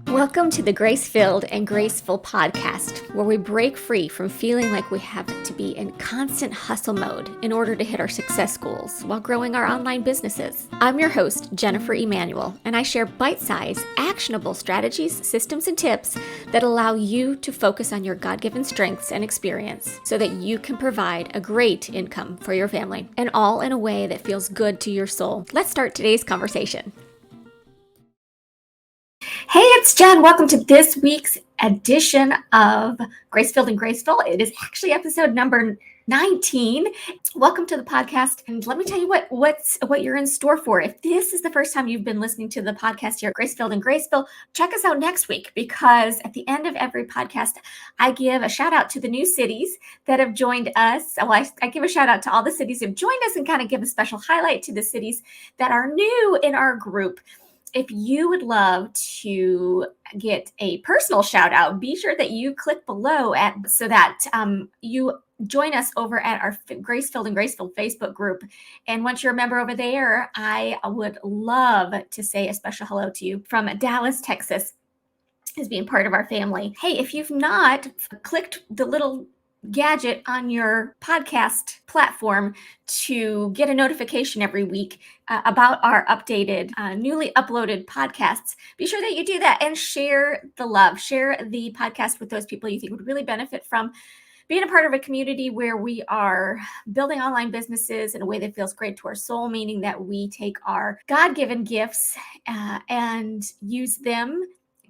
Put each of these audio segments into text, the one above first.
Welcome to the Grace-Filled and Graceful podcast, where we break free from feeling like we have to be in constant hustle mode in order to hit our success goals while growing our online businesses. I'm your host, Jennifer Emanuel, and I share bite-sized, actionable strategies, systems, and tips that allow you to focus on your God-given strengths and experience so that you can provide a great income for your family, and all in a way that feels good to your soul. Let's start today's conversation. Hey, it's Jen. Welcome to this week's edition of Grace-Filled and Graceful. It is actually episode number 19. Welcome to the podcast. And let me tell you what you're in store for. If this is the first time you've been listening to the podcast here, Grace-Filled and Graceful, check us out next week, because at the end of every podcast, I give a shout out to the new cities that have joined us. So I give a shout out to all the cities that have joined us and kind of give a special highlight to the cities that are new in our group. If you would love to get a personal shout out, be sure that you click below so that you join us over at our Grace-Filled and Graceful Facebook group. And once you're a member over there, I would love to say a special hello to you from Dallas, Texas, as being part of our family. Hey, if you've not clicked the little gadget on your podcast platform to get a notification every week about our updated, newly uploaded podcasts, be sure that you do that and share the love. Share the podcast with those people you think would really benefit from being a part of a community where we are building online businesses in a way that feels great to our soul, meaning that we take our God-given gifts and use them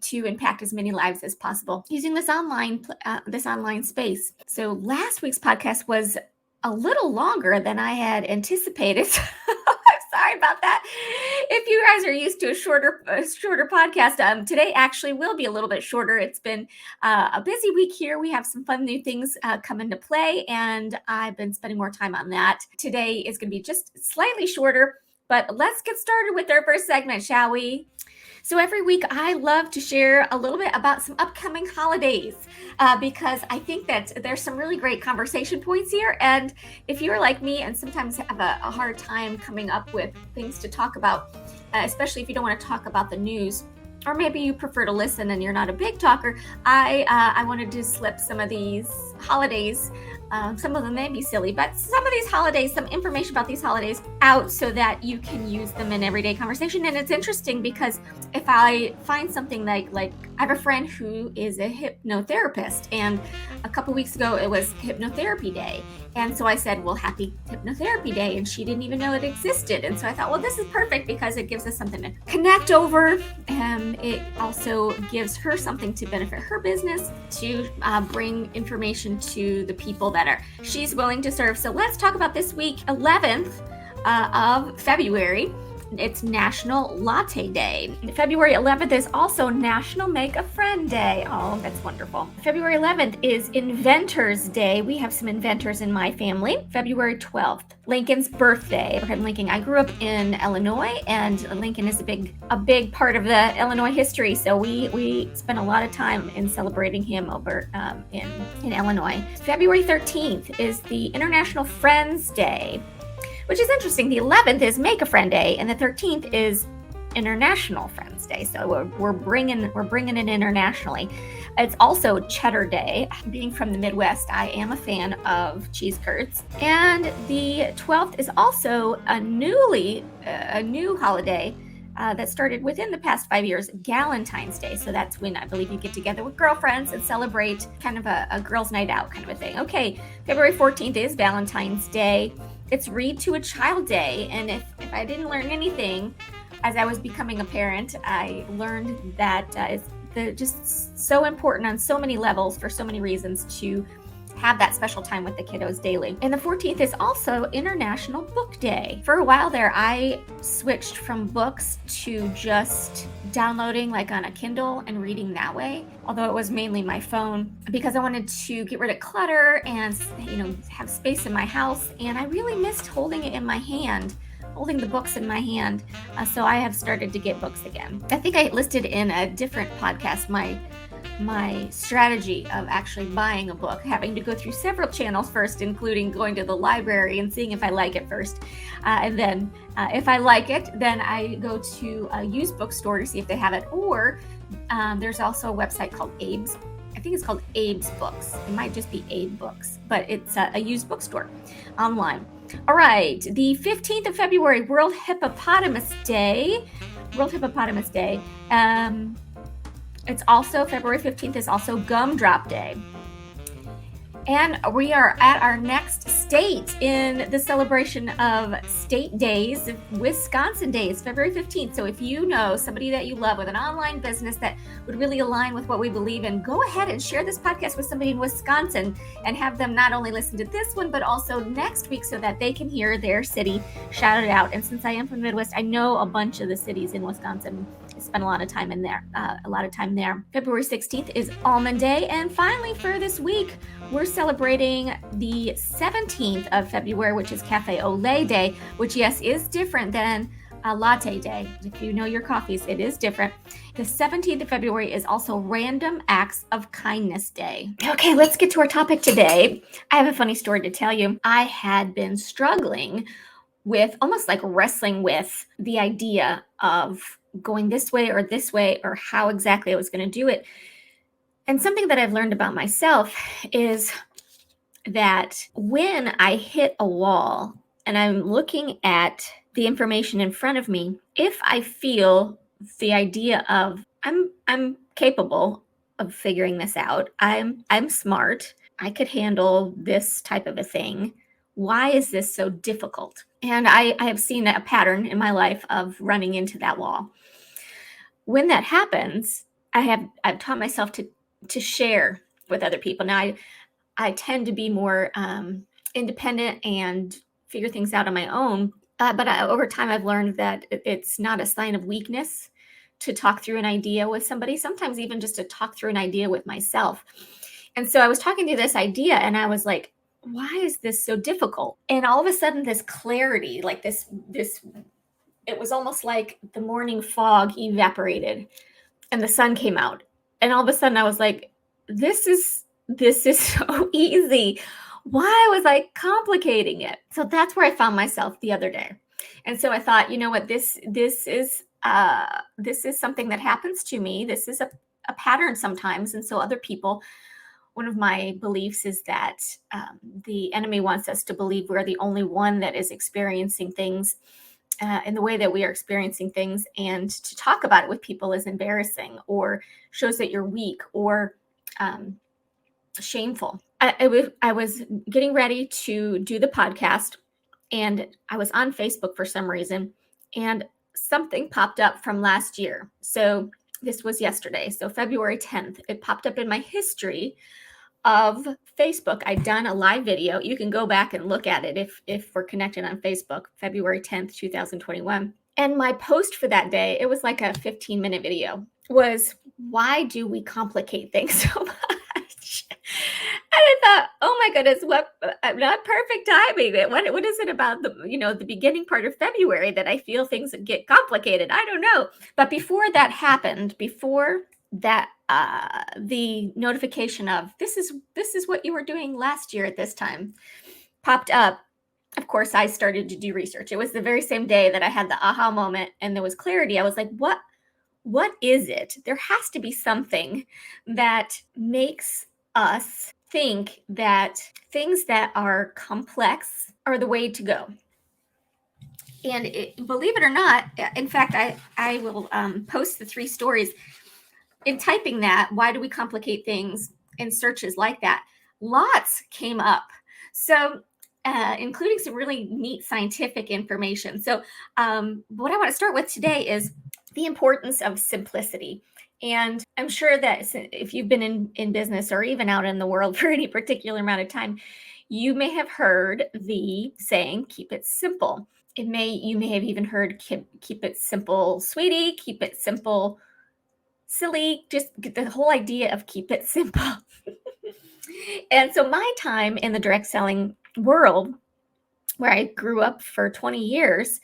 to impact as many lives as possible using this online space. So last week's podcast was a little longer than I had anticipated. I'm sorry about that. If you guys are used to a shorter podcast, today actually will be a little bit shorter. It's been a busy week here. We have some fun new things come into play, and I've been spending more time on that. Today is going to be just slightly shorter, but let's get started with our first segment, shall we? So every week I love to share a little bit about some upcoming holidays because I think that there's some really great conversation points here. And if you're like me and sometimes have a hard time coming up with things to talk about, especially if you don't want to talk about the news, or maybe you prefer to listen and you're not a big talker, I wanted to slip some of these holidays. Some of them may be silly, but some of these holidays, some information about these holidays out so that you can use them in everyday conversation. And it's interesting because if I find something like I have a friend who is a hypnotherapist, and a couple weeks ago it was Hypnotherapy Day. And so I said, well, happy Hypnotherapy Day. And she didn't even know it existed. And so I thought, well, this is perfect because it gives us something to connect over. And it also gives her something to benefit her business, to bring information to the people that she's willing to serve. So let's talk about this week, 11th of February. It's National Latte Day. February 11th is also National Make a Friend Day. Oh, that's wonderful. February 11th is Inventors Day. We have some inventors in my family. February 12th, Lincoln's birthday. Abraham Lincoln. I grew up in Illinois, and Lincoln is a big part of the Illinois history. So we spent a lot of time in celebrating him over in Illinois. February 13th is the International Friends Day, which is interesting. The 11th is Make a Friend Day, and the 13th is International Friends Day. So we're bringing it internationally. It's also Cheddar Day. Being from the Midwest, I am a fan of cheese curds. And the 12th is also a new holiday that started within the past 5 years, Galentine's Day. So that's when I believe you get together with girlfriends and celebrate kind of a girls' night out kind of a thing. Okay, February 14th is Valentine's Day. It's Read to a Child Day. And if I didn't learn anything as I was becoming a parent, I learned that it's just so important on so many levels for so many reasons to have that special time with the kiddos daily. And the 14th is also International Book Day. For a while there, I switched from books to just downloading like on a Kindle and reading that way, although it was mainly my phone, because I wanted to get rid of clutter and have space in my house. And I really missed holding it in my hand, holding the books in my hand. So I have started to get books again. I think I listed in a different podcast my my strategy of actually buying a book, having to go through several channels first, including going to the library and seeing if I like it first. And then if I like it, then I go to a used bookstore to see if they have it. Or there's also a website called Abe's. I think it's called Abe's Books. It might just be Abe Books, but it's a used bookstore online. All right, the 15th of February, World Hippopotamus Day. World Hippopotamus Day. It's also February 15th is also Gumdrop Day. And we are at our next state in the celebration of state days, Wisconsin Days, February 15th. So if you know somebody that you love with an online business that would really align with what we believe in, go ahead and share this podcast with somebody in Wisconsin and have them not only listen to this one, but also next week so that they can hear their city shouted out. And since I am from the Midwest, I know a bunch of the cities in Wisconsin. I spent a lot of time in there, February 16th is Almond Day. And finally, for this week, we're celebrating the 17th of February, which is Cafe au Lait Day, which, yes, is different than a latte day. If you know your coffees, it is different. The 17th of February is also Random Acts of Kindness Day. Okay, let's get to our topic today. I have a funny story to tell you. I had been struggling with, almost like wrestling with, the idea of going this way or how exactly I was going to do it. And something that I've learned about myself is that when I hit a wall and I'm looking at the information in front of me, if I feel the idea of I'm capable of figuring this out, I'm smart, I could handle this type of a thing, why is this so difficult? And I have seen a pattern in my life of running into that wall. When that happens, I've taught myself to share with other people. Now, I tend to be more independent and figure things out on my own. But over time, I've learned that it's not a sign of weakness to talk through an idea with somebody, sometimes even just to talk through an idea with myself. And so I was talking through this idea and I was like, why is this so difficult? And all of a sudden, this clarity, like this, it was almost like the morning fog evaporated and the sun came out. And all of a sudden I was like, this is so easy. Why was I complicating it? So that's where I found myself the other day. And so I thought, you know what, this is something that happens to me. This is a pattern sometimes. And so other people, one of my beliefs is that the enemy wants us to believe we're the only one that is experiencing things in the way that we are experiencing things, and to talk about it with people is embarrassing or shows that you're weak or shameful. I was getting ready to do the podcast and I was on Facebook for some reason and something popped up from last year. So this was yesterday. So February 10th, it popped up in my history of Facebook. I'd done a live video. You can go back and look at it if we're connected on Facebook, February 10th, 2021. And my post for that day, it was like a 15-minute video, was why do we complicate things so much? And I thought, oh my goodness, what not perfect timing. What is it about the beginning part of February that I feel things get complicated? I don't know. But before that happened, before that the notification of this is what you were doing last year at this time popped up, of course I started to do research. It was the very same day that I had the aha moment and there was clarity. I was like, what is it? There has to be something that makes us think that things that are complex are the way to go. And believe it or not, in fact, I will post the 3 stories. In typing that, why do we complicate things in searches like that? Lots came up. So including some really neat scientific information. So what I want to start with today is the importance of simplicity. And I'm sure that if you've been in business or even out in the world for any particular amount of time, you may have heard the saying, keep it simple. You may have even heard keep it simple, sweetie, keep it simple, silly, just the whole idea of keep it simple. And so my time in the direct selling world, where I grew up for 20 years,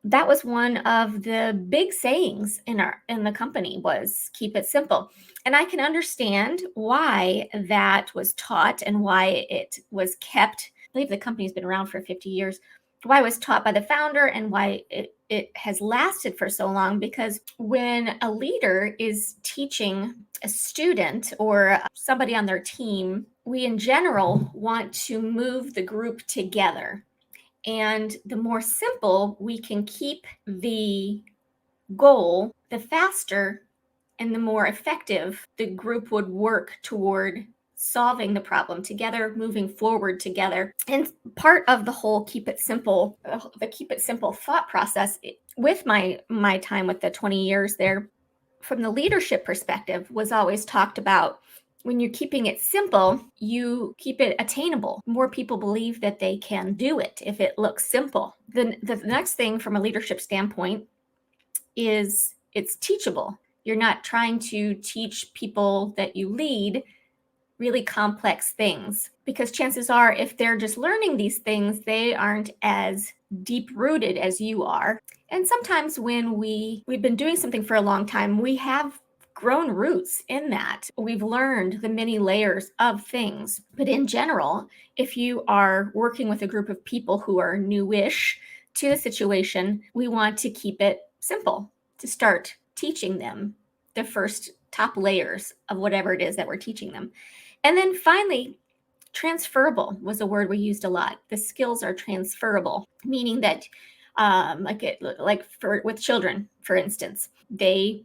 that was one of the big sayings in the company, was keep it simple. And I can understand why that was taught and why it was kept. I believe the company's been around for 50 years. Why it was taught by the founder and why it has lasted for so long, because when a leader is teaching a student or somebody on their team, we in general want to move the group together. And the more simple we can keep the goal, the faster and the more effective the group would work toward solving the problem together, moving forward together. And part of the whole keep it simple, the keep it simple thought process with my time with the 20 years there, from the leadership perspective, was always talked about. When you're keeping it simple, you keep it attainable. More people believe that they can do it if it looks simple. Then the next thing from a leadership standpoint is it's teachable. You're not trying to teach people that you lead really complex things, because chances are, if they're just learning these things, they aren't as deep rooted as you are. And sometimes when we've been doing something for a long time, we have grown roots in that. We've learned the many layers of things. But in general, if you are working with a group of people who are newish to the situation, we want to keep it simple to start teaching them the first top layers of whatever it is that we're teaching them. And then finally, transferable was a word we used a lot. The skills are transferable, meaning that with children, for instance, they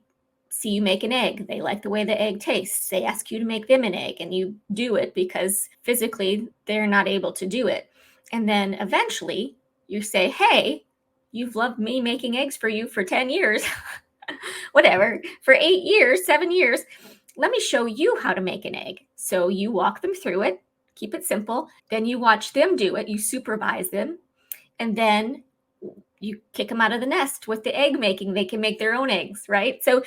see you make an egg. They like the way the egg tastes. They ask you to make them an egg, and you do it because physically they're not able to do it. And then eventually you say, hey, you've loved me making eggs for you for 10 years, whatever, for 8 years, 7 years. Let me show you how to make an egg. So you walk them through it, keep it simple. Then you watch them do it. You supervise them. And then you kick them out of the nest with the egg making. They can make their own eggs, right? So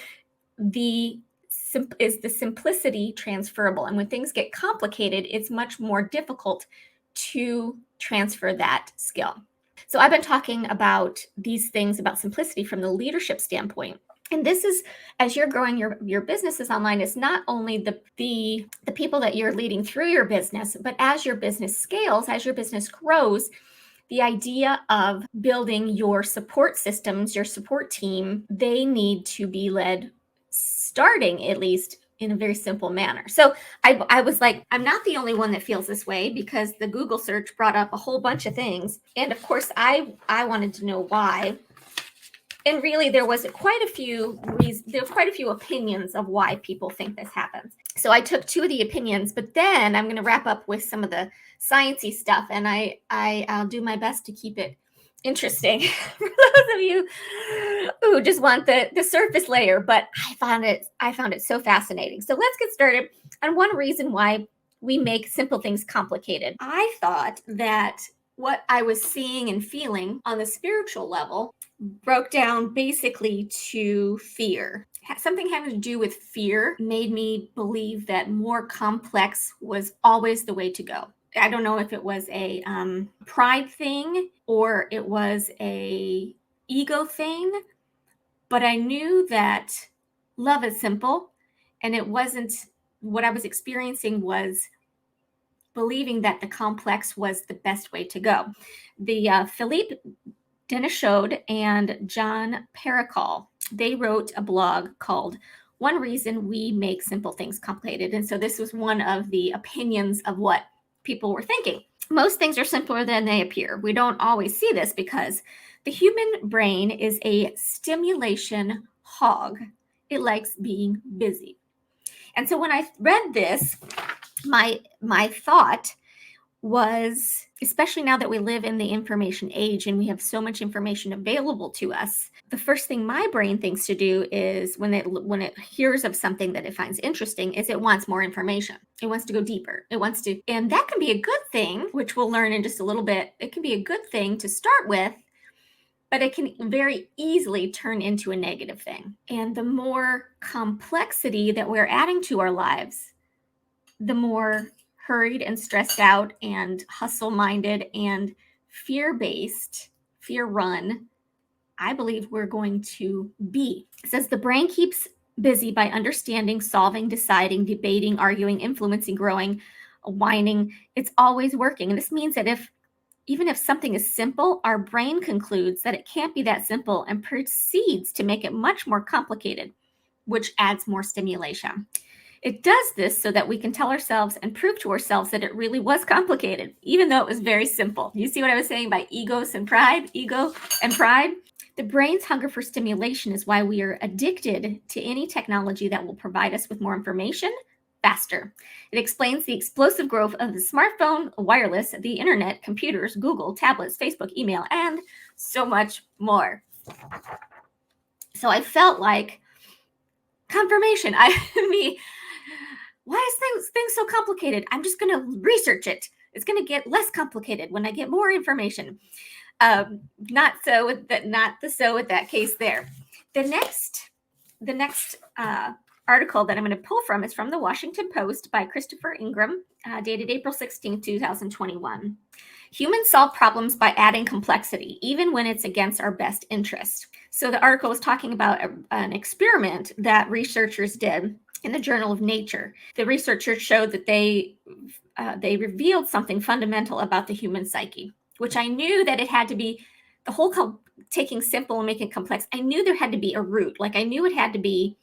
the simplicity transferable. And when things get complicated, it's much more difficult to transfer that skill. So I've been talking about these things about simplicity from the leadership standpoint. And this is, as you're growing your businesses online, it's not only the people that you're leading through your business, but as your business scales, as your business grows, the idea of building your support systems, your support team, they need to be led, starting at least, in a very simple manner. So I was like, I'm not the only one that feels this way, because the Google search brought up a whole bunch of things. And of course, I wanted to know why. And really, there was quite a few opinions of why people think this happens. So I took 2 of the opinions, but then I'm going to wrap up with some of the sciencey stuff, and I'll do my best to keep it interesting for those of you who just want the surface layer. But I found it so fascinating. So let's get started on one reason why we make simple things complicated. I thought that what I was seeing and feeling on the spiritual level broke down basically to fear. Something having to do with fear made me believe that more complex was always the way to go. I don't know if it was a pride thing or it was a ego thing, but I knew that love is simple, and it wasn't. What I was experiencing was believing that the complex was the best way to go. The Philippe, Denichaud, and John Parikhal, they wrote a blog called One Reason We Make Simple Things Complicated. And so this was one of the opinions of what people were thinking. Most things are simpler than they appear. We don't always see this because the human brain is a stimulation hog. It likes being busy. And so when I read this, my thought was, especially now that we live in the information age and we have so much information available to us, the first thing my brain thinks to do is when it hears of something that it finds interesting, is it wants more information. It wants to go deeper. And that can be a good thing, which we'll learn in just a little bit. It can be a good thing to start with, but it can very easily turn into a negative thing. And the more complexity that we're adding to our lives, the more hurried and stressed out and hustle-minded and fear-based, fear-run I believe we're going to be. It says the brain keeps busy by understanding, solving, deciding, debating, arguing, influencing, growing, whining. It's always working. And this means that even if something is simple, our brain concludes that it can't be that simple and proceeds to make it much more complicated, which adds more stimulation. It does this so that we can tell ourselves and prove to ourselves that it really was complicated, even though it was very simple. You see what I was saying by ego and pride? The brain's hunger for stimulation is why we are addicted to any technology that will provide us with more information faster. It explains the explosive growth of the smartphone, wireless, the internet, computers, Google, tablets, Facebook, email, and so much more. So I felt like confirmation. Why is things so complicated? I'm just going to research it. It's going to get less complicated when I get more information. Not with that case there. The next article that I'm going to pull from is from the Washington Post by Christopher Ingraham, dated April 16, 2021. Humans solve problems by adding complexity, even when it's against our best interest. So the article was talking about an experiment that researchers did in the Journal of Nature. The researchers showed that they revealed something fundamental about the human psyche, which I knew that it had to be the whole taking simple and making it complex. I knew there had to be a root. Like I knew it had to be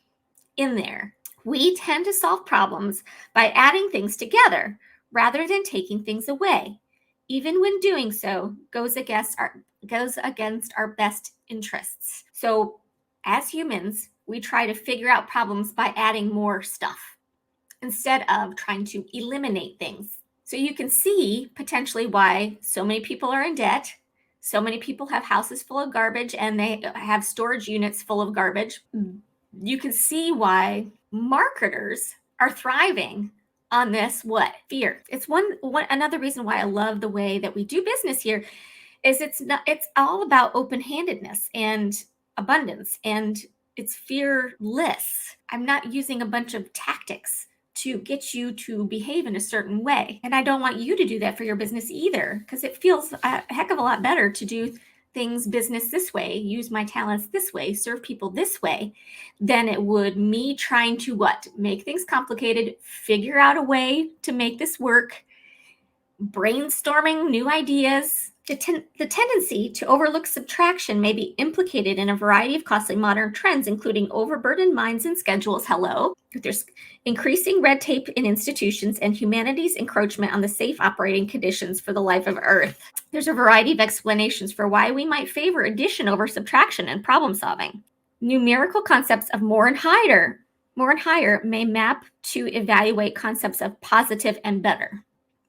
in there. We tend to solve problems by adding things together rather than taking things away. Even when doing so goes against our best interests. So as humans, we try to figure out problems by adding more stuff instead of trying to eliminate things. So you can see potentially why so many people are in debt. So many people have houses full of garbage and they have storage units full of garbage. You can see why marketers are thriving on this fear. It's another reason why I love the way that we do business here is it's all about open-handedness and abundance, and it's fearless. I'm not using a bunch of tactics to get you to behave in a certain way. And I don't want you to do that for your business either, because it feels a heck of a lot better to do things business this way, use my talents this way, serve people this way, than it would me trying to make things complicated, figure out a way to make this work, brainstorming new ideas. The tendency to overlook subtraction may be implicated in a variety of costly modern trends, including overburdened minds and schedules. There's increasing red tape in institutions and humanity's encroachment on the safe operating conditions for the life of Earth. There's a variety of explanations for why we might favor addition over subtraction in problem solving. Numerical concepts of more and higher may map to evaluate concepts of positive and better.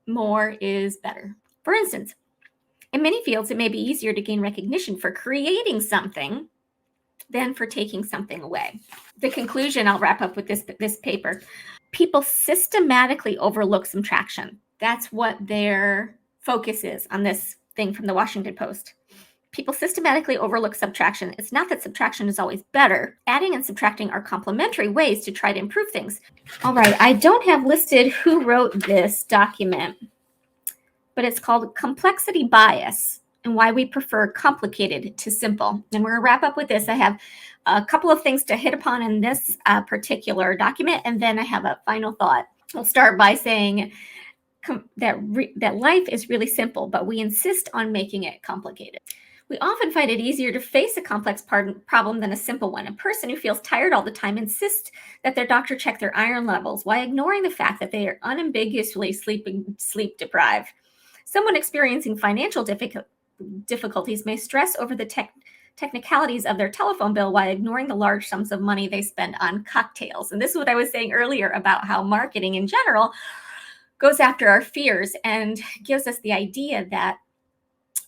More is better. For instance, in many fields, it may be easier to gain recognition for creating something than for taking something away. The conclusion, I'll wrap up with this paper. People systematically overlook subtraction. That's what their focus is on this thing from the Washington Post. People systematically overlook subtraction. It's not that subtraction is always better. Adding and subtracting are complementary ways to try to improve things. All right, I don't have listed who wrote this document, but it's called Complexity Bias and Why We Prefer Complicated to Simple. And we're going to wrap up with this. I have a couple of things to hit upon in this particular document, and then I have a final thought. I'll start by saying that life is really simple, but we insist on making it complicated. We often find it easier to face a complex problem than a simple one. A person who feels tired all the time insists that their doctor check their iron levels while ignoring the fact that they are unambiguously sleep deprived. Someone experiencing financial difficulties may stress over the technicalities of their telephone bill while ignoring the large sums of money they spend on cocktails. And this is what I was saying earlier about how marketing in general goes after our fears and gives us the idea that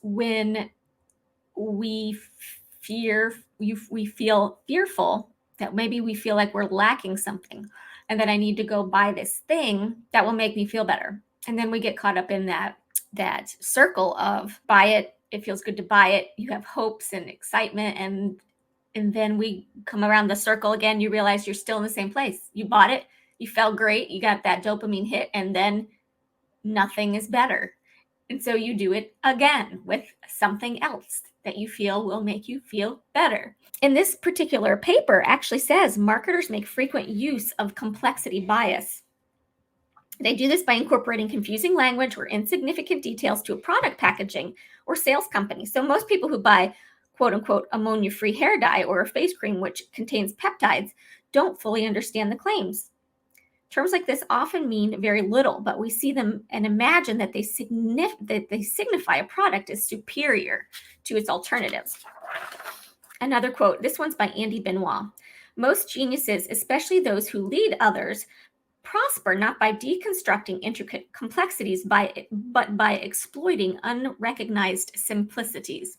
when we feel fearful, that maybe we feel like we're lacking something and that I need to go buy this thing that will make me feel better. And then we get caught up in that circle of buy it, it feels good to buy it, you have hopes and excitement, and then we come around the circle again, you realize you're still in the same place. You bought it, you felt great, you got that dopamine hit, and then nothing is better. And so you do it again with something else that you feel will make you feel better. And this particular paper actually says marketers make frequent use of complexity bias. They do this by incorporating confusing language or insignificant details to a product packaging or sales company. So most people who buy quote unquote ammonia-free hair dye or a face cream which contains peptides don't fully understand the claims. Terms like this often mean very little, but we see them and imagine that they signify a product is superior to its alternatives. Another quote, this one's by Andy Benoit. Most geniuses, especially those who lead others, prosper not by deconstructing intricate complexities, but by exploiting unrecognized simplicities.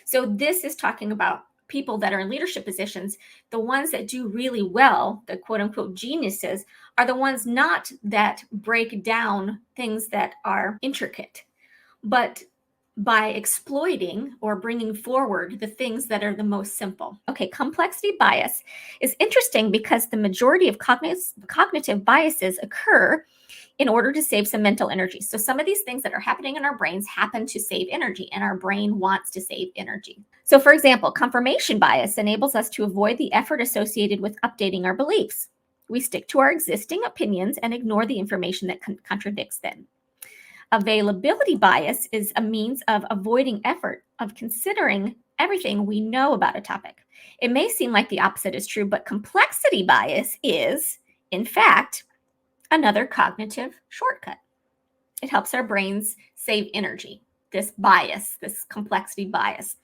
So this is talking about people that are in leadership positions. The ones that do really well, the quote unquote geniuses, are the ones not that break down things that are intricate, but by exploiting or bringing forward the things that are the most simple. Okay, complexity bias is interesting because the majority of cognitive biases occur in order to save some mental energy. So some of these things that are happening in our brains happen to save energy, and our brain wants to save energy. So for example, confirmation bias enables us to avoid the effort associated with updating our beliefs. We stick to our existing opinions and ignore the information that contradicts them. Availability bias is a means of avoiding effort, of considering everything we know about a topic. It may seem like the opposite is true, but complexity bias is, in fact, another cognitive shortcut. It helps our brains save energy, this bias, this complexity bias.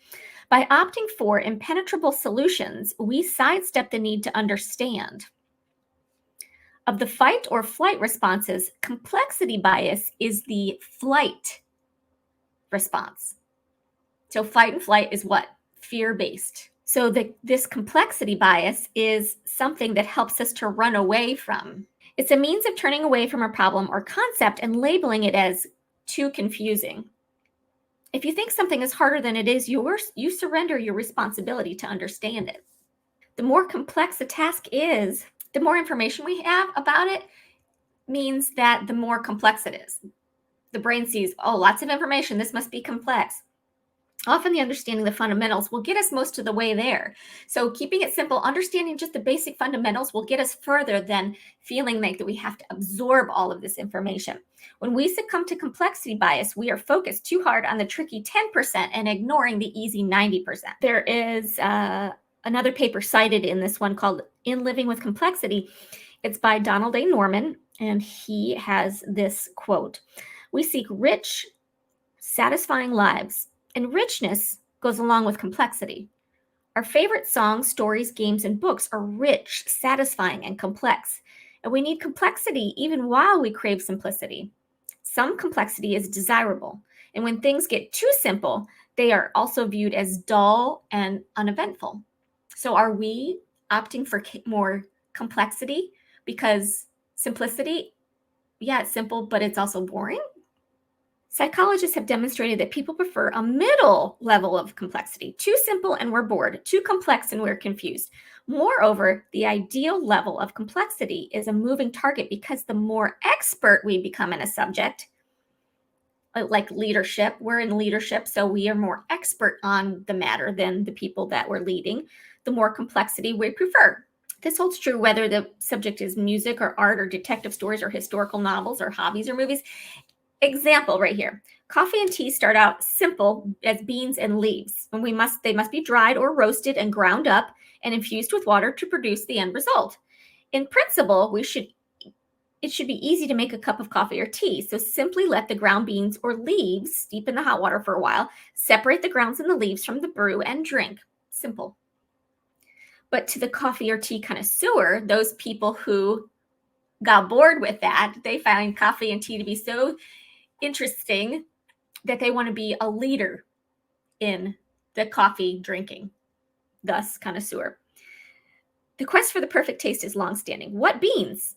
By opting for impenetrable solutions, we sidestep the need to understand. Of the fight or flight responses, complexity bias is the flight response. So fight and flight is what? Fear-based. So this complexity bias is something that helps us to run away from. It's a means of turning away from a problem or concept and labeling it as too confusing. If you think something is harder than it is, you surrender your responsibility to understand it. The more complex a task is, the more information we have about it means that the more complex it is. The brain sees, oh, lots of information, this must be complex. Often the understanding the fundamentals will get us most of the way there. So keeping it simple, understanding just the basic fundamentals will get us further than feeling like that we have to absorb all of this information. When we succumb to complexity bias, we are focused too hard on the tricky 10% and ignoring the easy 90%. There is another paper cited in this one called In Living with Complexity. It's by Donald A. Norman, and he has this quote, "We seek rich, satisfying lives, and richness goes along with complexity. Our favorite songs, stories, games, and books are rich, satisfying, and complex, and we need complexity even while we crave simplicity. Some complexity is desirable, and when things get too simple, they are also viewed as dull and uneventful." So are we opting for more complexity because simplicity, yeah, it's simple, but it's also boring? Psychologists have demonstrated that people prefer a middle level of complexity. Too simple and we're bored. Too complex and we're confused. Moreover, the ideal level of complexity is a moving target because the more expert we become in a subject, like leadership, we're in leadership, so we are more expert on the matter than the people that we're leading, the more complexity we prefer. This holds true whether the subject is music or art or detective stories or historical novels or hobbies or movies. Example right here. Coffee and tea start out simple as beans and leaves, and they must be dried or roasted and ground up and infused with water to produce the end result. In principle, it should be easy to make a cup of coffee or tea, so simply let the ground beans or leaves steep in the hot water for a while, separate the grounds and the leaves from the brew, and drink. Simple. But to the coffee or tea connoisseur, those people who got bored with that, they find coffee and tea to be so interesting that they want to be a leader in the coffee drinking, thus connoisseur. The quest for the perfect taste is longstanding. What beans?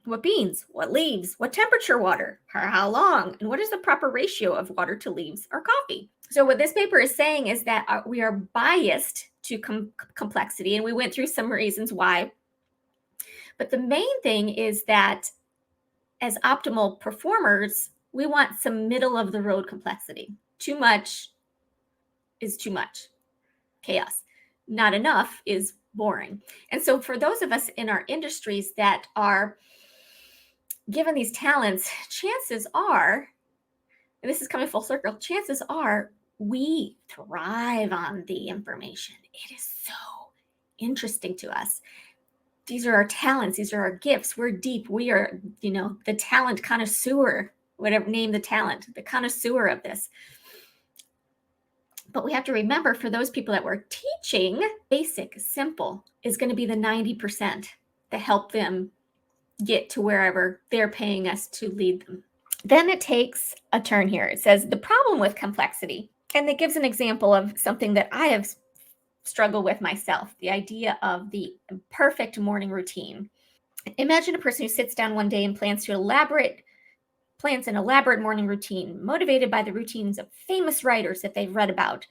What beans? What leaves? What temperature water? How long? And what is the proper ratio of water to leaves or coffee? So what this paper is saying is that we are biased to complexity, and we went through some reasons why. But the main thing is that as optimal performers, we want some middle of the road complexity. Too much is too much chaos. Not enough is boring. And so for those of us in our industries that are given these talents, chances are, and this is coming full circle, chances are we thrive on the information. It is so interesting to us. These are our talents. These are our gifts. We're deep. We are, the talent connoisseur, whatever, name the talent, the connoisseur of this. But we have to remember, for those people that we're teaching, basic, simple is going to be the 90% that help them get to wherever they're paying us to lead them. Then it takes a turn here. It says the problem with complexity, and it gives an example of something that I have struggled with myself, the idea of the perfect morning routine. Imagine a person who sits down one day and plans an elaborate morning routine, motivated by the routines of famous writers that they've read about.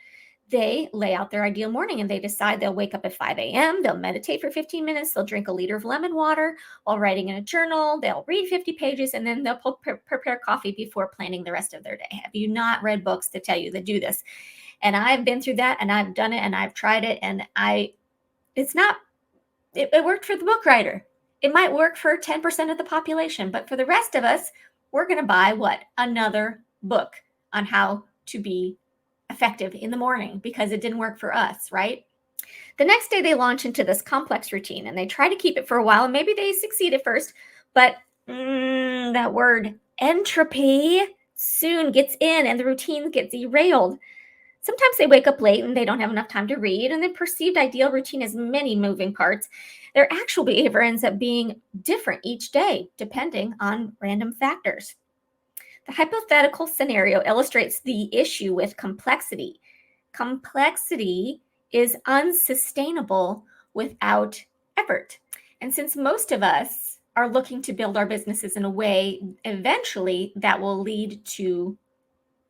They lay out their ideal morning and they decide they'll wake up at 5 a.m., they'll meditate for 15 minutes, they'll drink a liter of lemon water while writing in a journal, they'll read 50 pages, and then they'll prepare coffee before planning the rest of their day. Have you not read books that tell you to do this? And I've been through that, and I've done it, and I've tried it, and it worked for the book writer. It might work for 10% of the population, but for the rest of us, we're going to buy what? Another book on how to be effective in the morning because it didn't work for us, right? The next day they launch into this complex routine and they try to keep it for a while, and maybe they succeed at first, but that word entropy soon gets in and the routine gets derailed. Sometimes they wake up late and they don't have enough time to read, and the perceived ideal routine has many moving parts. Their actual behavior ends up being different each day, depending on random factors. The hypothetical scenario illustrates the issue with complexity. Complexity is unsustainable without effort. And since most of us are looking to build our businesses in a way eventually that will lead to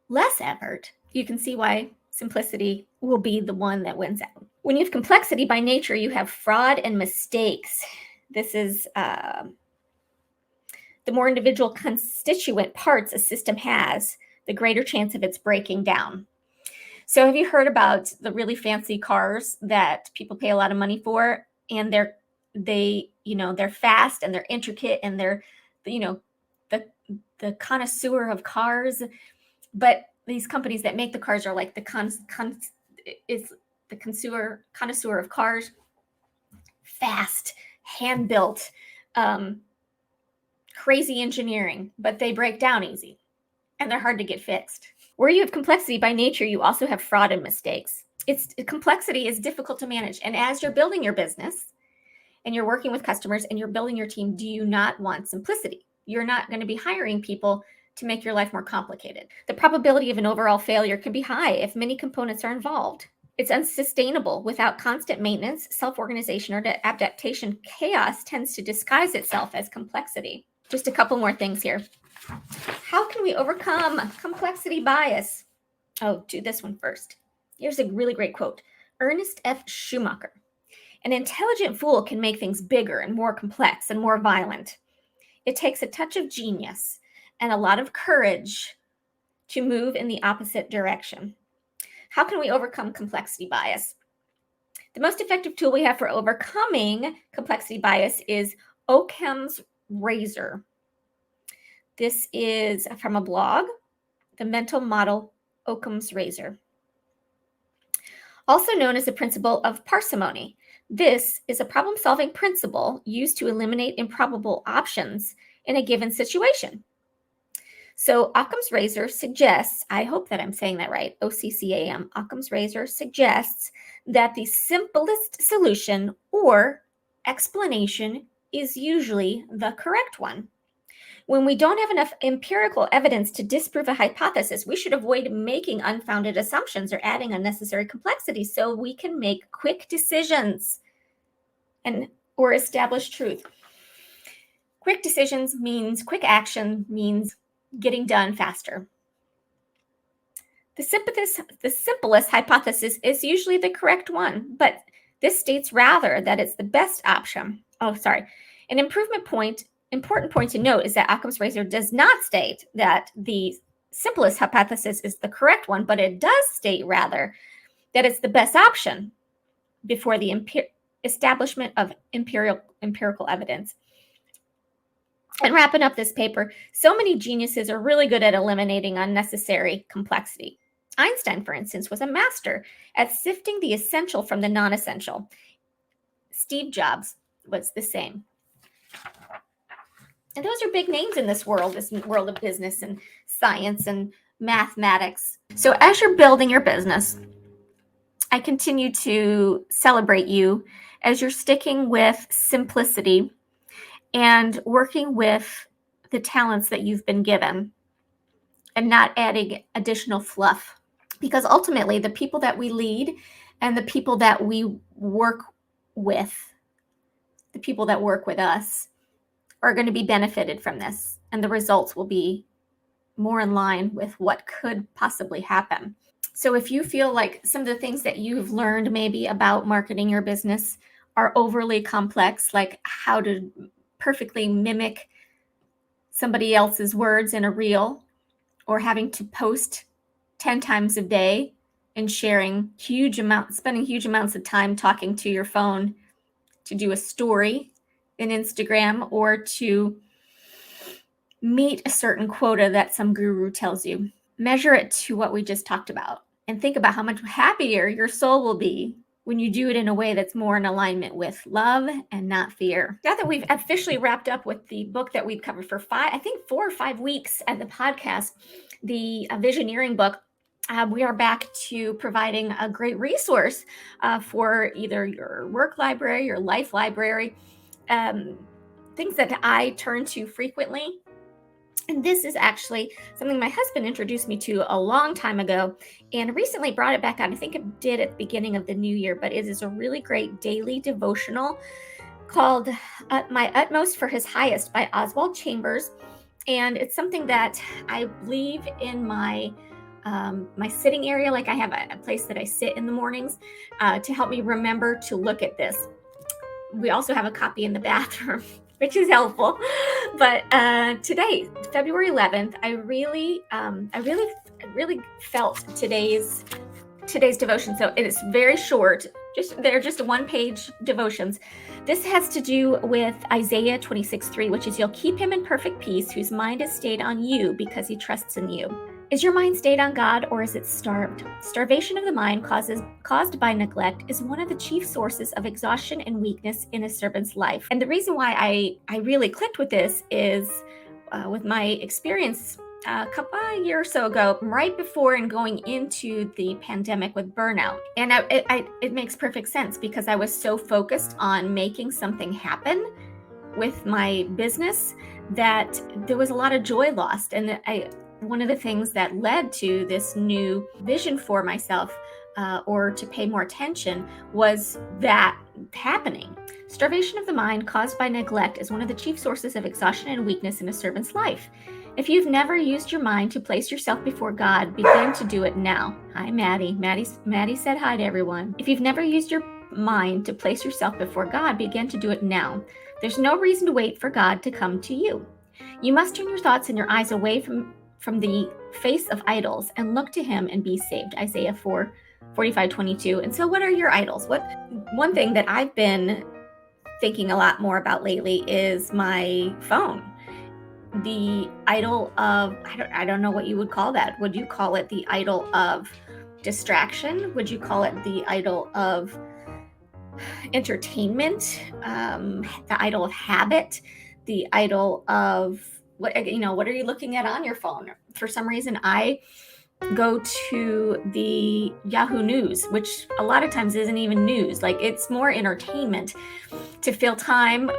less effort, you can see why simplicity will be the one that wins out. When you have complexity by nature, you have fraud and mistakes. This is the more individual constituent parts a system has, the greater chance of its breaking down. So have you heard about the really fancy cars that people pay a lot of money for, and they're fast and they're intricate and they're the connoisseur of cars, but these companies that make the cars are like the connoisseur of cars, fast, hand built, crazy engineering, but they break down easy and they're hard to get fixed. Where you have complexity by nature, you also have fraud and mistakes. Complexity is difficult to manage. And as you're building your business and you're working with customers and you're building your team, do you not want simplicity? You're not going to be hiring people to make your life more complicated. The probability of an overall failure can be high if many components are involved. It's unsustainable without constant maintenance, self-organization, or adaptation. Chaos tends to disguise itself as complexity. Just a couple more things here. How can we overcome complexity bias? Oh, do this one first. Here's a really great quote. Ernest F. Schumacher. An intelligent fool can make things bigger and more complex and more violent. It takes a touch of genius and a lot of courage to move in the opposite direction. How can we overcome complexity bias? The most effective tool we have for overcoming complexity bias is Occam's razor. This is from a blog, the mental model Occam's razor. Also known as the principle of parsimony. This is a problem-solving principle used to eliminate improbable options in a given situation. So Occam's razor suggests, I hope that I'm saying that right, OCCAM, Occam's razor suggests that the simplest solution or explanation is usually the correct one. When we don't have enough empirical evidence to disprove a hypothesis, we should avoid making unfounded assumptions or adding unnecessary complexity so we can make quick decisions or establish truth. Quick decisions means quick action means getting done faster. The simplest hypothesis is usually the correct one, but this states rather that it's the best option. An important point to note is that Occam's razor does not state that the simplest hypothesis is the correct one, but it does state rather that it's the best option before the establishment of empirical evidence. And wrapping up this paper, so many geniuses are really good at eliminating unnecessary complexity. Einstein, for instance, was a master at sifting the essential from the non-essential. Steve Jobs was the same. And those are big names in this world of business and science and mathematics. So as you're building your business, I continue to celebrate you as you're sticking with simplicity and working with the talents that you've been given and not adding additional fluff. Because ultimately, the people that we lead and the people that we work with, the people that work with us, are going to be benefited from this. And the results will be more in line with what could possibly happen. So if you feel like some of the things that you've learned maybe about marketing your business are overly complex, like how to perfectly mimic somebody else's words in a reel, or having to post 10 times a day and spending huge amounts of time talking to your phone to do a story in Instagram, or to meet a certain quota that some guru tells you. Measure it to what we just talked about and think about how much happier your soul will be when you do it in a way that's more in alignment with love and not fear. Now that we've officially wrapped up with the book that we've covered for 4 or 5 weeks at the podcast, the Visioneering book, we are back to providing a great resource for either your work library, your life library, things that I turn to frequently. And this is actually something my husband introduced me to a long time ago and recently brought it back on. I think it did at the beginning of the new year, but it is a really great daily devotional called My Utmost for His Highest by Oswald Chambers. And it's something that I leave in my sitting area. Like I have a place that I sit in the mornings to help me remember to look at this. We also have a copy in the bathroom, which is helpful. But today, February 11th, I really felt today's devotion. So it is very short. They're just one-page devotions. This has to do with Isaiah 26:3, which is, "You'll keep him in perfect peace, whose mind is stayed on you because he trusts in you." Is your mind stayed on God, or is it starved? Starvation of the mind caused by neglect is one of the chief sources of exhaustion and weakness in a servant's life. And the reason why I really clicked with this is with my experience a year or so ago, right before and going into the pandemic with burnout. And it makes perfect sense because I was so focused on making something happen with my business that there was a lot of joy lost. And one of the things that led to this new vision for myself, or to pay more attention, was that happening. Starvation of the mind caused by neglect is one of the chief sources of exhaustion and weakness in a servant's life. If you've never used your mind to place yourself before God, begin to do it now. Hi, Maddie. Maddie said hi to everyone. If you've never used your mind to place yourself before God, begin to do it now. There's no reason to wait for God to come to you. You must turn your thoughts and your eyes away from the face of idols and look to him and be saved. Isaiah 4:45-22. And so what are your idols? One thing that I've been thinking a lot more about lately is my phone. The idol of, I don't know what you would call that. Would you call it the idol of distraction? Would you call it the idol of entertainment? The idol of habit? The idol of what are you looking at on your phone? For some reason, I go to the Yahoo News, which a lot of times isn't even news. Like, it's more entertainment to fill time,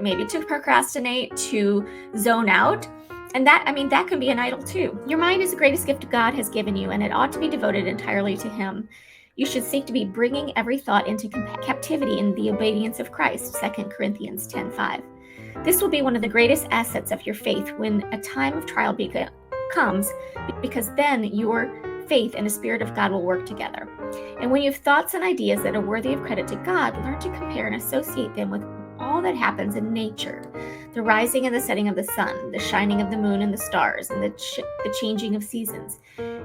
maybe to procrastinate, to zone out. And that can be an idol too. Your mind is the greatest gift God has given you, and it ought to be devoted entirely to him. You should seek to be bringing every thought into captivity in the obedience of Christ, 2 Corinthians 10:5. This will be one of the greatest assets of your faith when a time of trial comes, because then your faith and the Spirit of God will work together. And when you have thoughts and ideas that are worthy of credit to God, learn to compare and associate them with all that happens in nature: the rising and the setting of the sun, the shining of the moon and the stars, and the changing of seasons.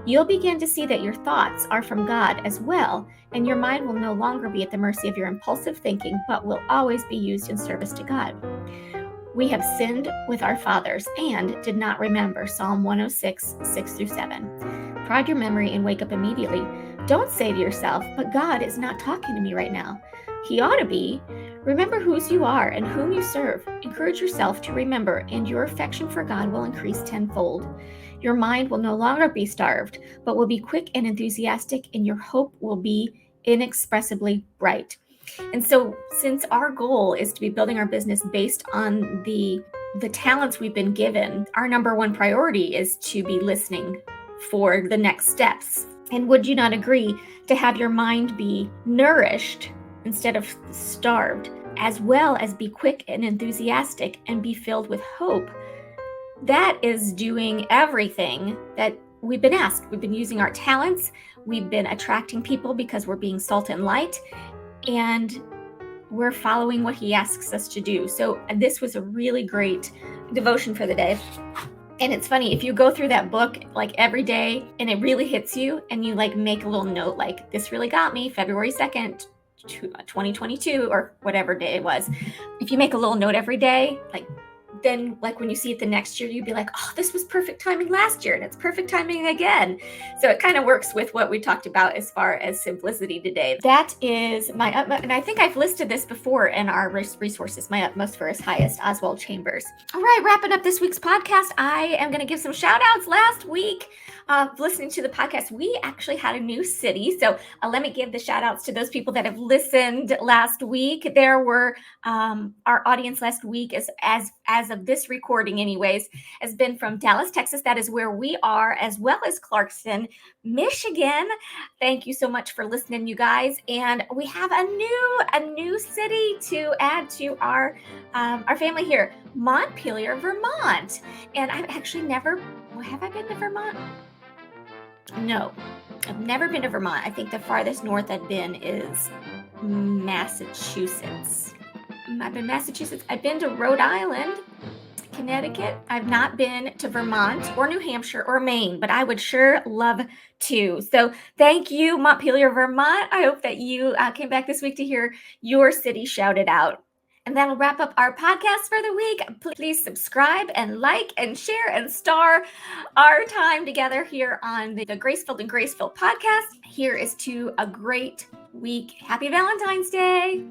You'll begin to see that your thoughts are from God as well, and your mind will no longer be at the mercy of your impulsive thinking, but will always be used in service to God. We have sinned with our fathers and did not remember. Psalm 106, 6-7. Prod your memory and wake up immediately. Don't say to yourself, but God is not talking to me right now. He ought to be. Remember whose you are and whom you serve. Encourage yourself to remember, and your affection for God will increase tenfold. Your mind will no longer be starved, but will be quick and enthusiastic, and your hope will be inexpressibly bright. And so, since our goal is to be building our business based on the talents we've been given, our number one priority is to be listening for the next steps. And would you not agree to have your mind be nourished instead of starved, as well as be quick and enthusiastic and be filled with hope? That is doing everything that we've been asked. We've been using our talents. We've been attracting people because we're being salt and light, and we're following what he asks us to do. So this was a really great devotion for the day. And it's funny, if you go through that book like every day and it really hits you, and you like make a little note like, this really got me, February 2nd, 2022, or whatever day it was. If you make a little note every day, then when you see it the next year, you'd be like, oh, this was perfect timing last year, and it's perfect timing again. So it kind of works with what we talked about as far as simplicity today. That is my utmost, and I think I've listed this before in our resources, my utmost for his highest, Oswald Chambers. All right, wrapping up this week's podcast, I am going to give some shout outs. Last week, listening to the podcast, we actually had a new city. So let me give the shout outs to those people that have listened last week. There were our audience last week, as of this recording anyways, has been from Dallas, Texas. That is where we are, as well as Clarkston, Michigan. Thank you so much for listening, you guys. And we have a new city to add to our family here, Montpelier, Vermont. And I've actually never, have I been to Vermont? No, I've never been to Vermont. I think the farthest north I've been is Massachusetts. I've been Massachusetts. I've been to Rhode Island, Connecticut. I've not been to Vermont or New Hampshire or Maine, but I would sure love to. So thank you, Montpelier, Vermont. I hope that you came back this week to hear your city shouted out. And that'll wrap up our podcast for the week. Please subscribe and like and share and star our time together here on the Grace-Filled and Grace-Filled podcast. Here is to a great week. Happy Valentine's Day.